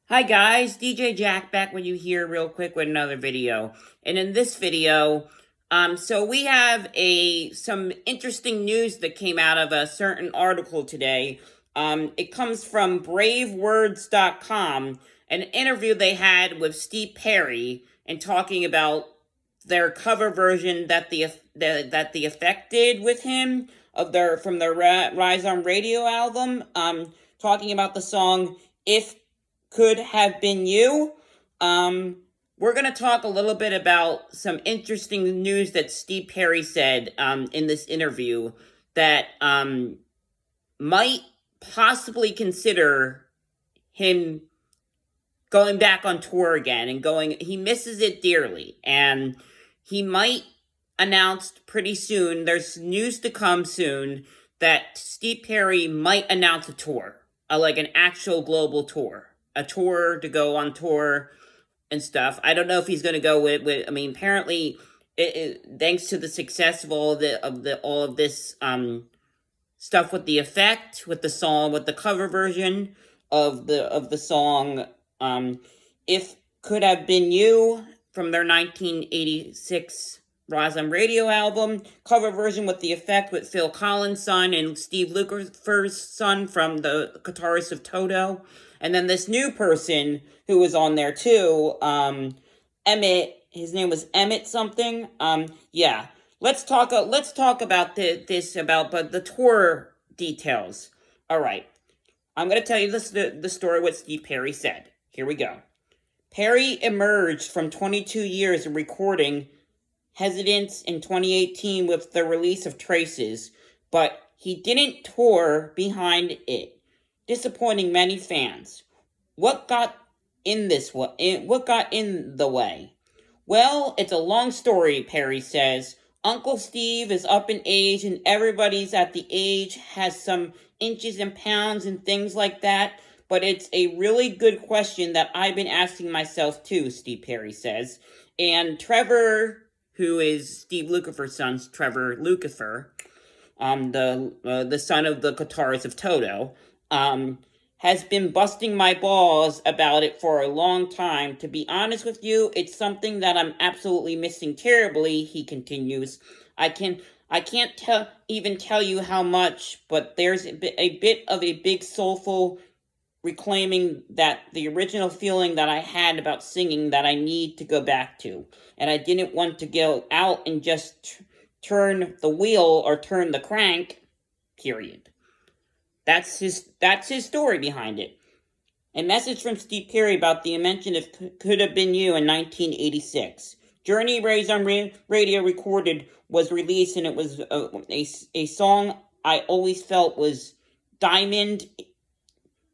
Hi guys, DJ Jack back with you here real quick with another video. And in this video, so we have some interesting news that came out of a certain article today. It comes from bravewords.com, an interview they had with Steve Perry and talking about their cover version that the Effect did with him of their from their Rise on Radio album. Talking about the song "If Could Have Been You." We're going to talk a little bit about some interesting news that Steve Perry said in this interview that might possibly consider him going back on tour again and going. He misses it dearly, and he might announce pretty soon. There's news to come soon that Steve Perry might announce a tour, like an actual global tour. A tour to go on tour and stuff. I don't know if he's going to go with. I mean, apparently, thanks to the success of all of this stuff with the Effect, with the song, with the cover version of the song, "If Could Have Been You" from their 1986 Rise on Radio album, cover version with the Effect with Phil Collins' son and Steve Lukather's son from the guitarist of Toto. And then this new person who was on there too, Emmett. His name was Emmett something. Yeah. Let's talk about the tour details. All right. I'm gonna tell you the story what Steve Perry said. Here we go. Perry emerged from 22 years of recording hesitance in 2018 with the release of Traces, but he didn't tour behind it, disappointing many fans. What got in the way? Well, it's a long story, Perry says. Uncle Steve is up in age and everybody's at the age, has some inches and pounds and things like that, but it's a really good question that I've been asking myself too, Steve Perry says. And Trevor, who is Steve Lukather's son, Trevor Lukather, the son of the guitarist of Toto, has been busting my balls about it for a long time. To be honest with you, it's something that I'm absolutely missing terribly, he continues. I can't even tell you how much, but there's a bit of a big soulful reclaiming that the original feeling that I had about singing that I need to go back to. And I didn't want to go out and just turn the wheel or turn the crank, period. That's his story behind it. A message from Steve Perry about the invention of Could Have Been You in 1986. Journey Rise on Radio recorded was released, and it was a song I always felt was diamond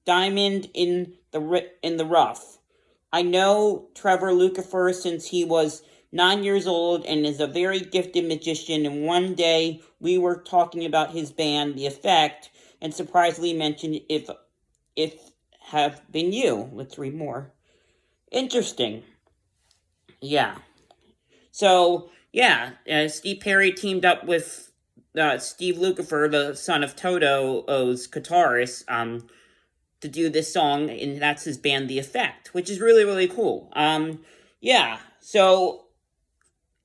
in the rough. I know Trevor Lukather since he was 9 years old and is a very gifted magician, and one day we were talking about his band, The Effect, and surprisingly mentioned if have been you. Let's read more. Interesting. Yeah. So, yeah, Steve Perry teamed up with Steve Lukather, the son of Toto's guitarist, to do this song, and that's his band, The Effect, which is really, really cool. Yeah, so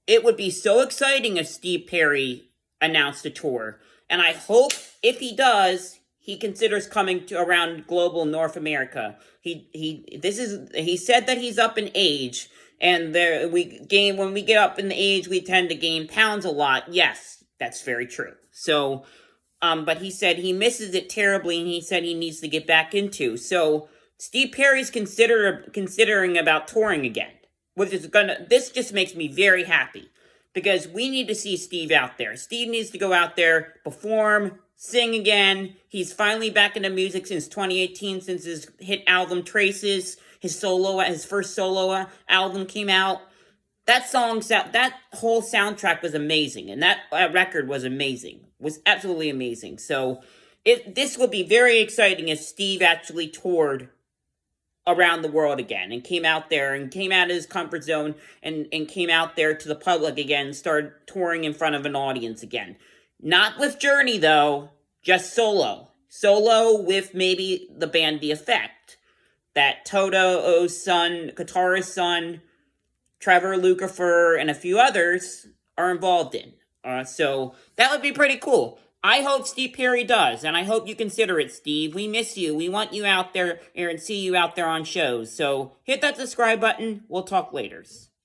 it would be so exciting if Steve Perry announced a tour, and I hope if he does, he considers coming to around global North America. He said that he's up in age, and when we get up in the age, we tend to gain pounds a lot. Yes, that's very true. So, but he said he misses it terribly, and he said he needs to get back into. So Steve Perry's considering about touring again, this just makes me very happy because we need to see Steve out there. Steve needs to go out there, perform, sing again. He's finally back into music since 2018, since his hit album Traces, his first solo album came out. That whole soundtrack was amazing, and that record was amazing. Was absolutely amazing. So this will be very exciting if Steve actually toured around the world again and came out there and came out of his comfort zone and came out there to the public again and started touring in front of an audience again. Not with Journey, though, just solo. Solo with maybe the band The Effect. that Toto's son, Katara's son, Trevor, Lucifer, and a few others are involved in. So that would be pretty cool. I hope Steve Perry does, and I hope you consider it, Steve. We miss you. We want you out there and see you out there on shows. So hit that subscribe button. We'll talk later.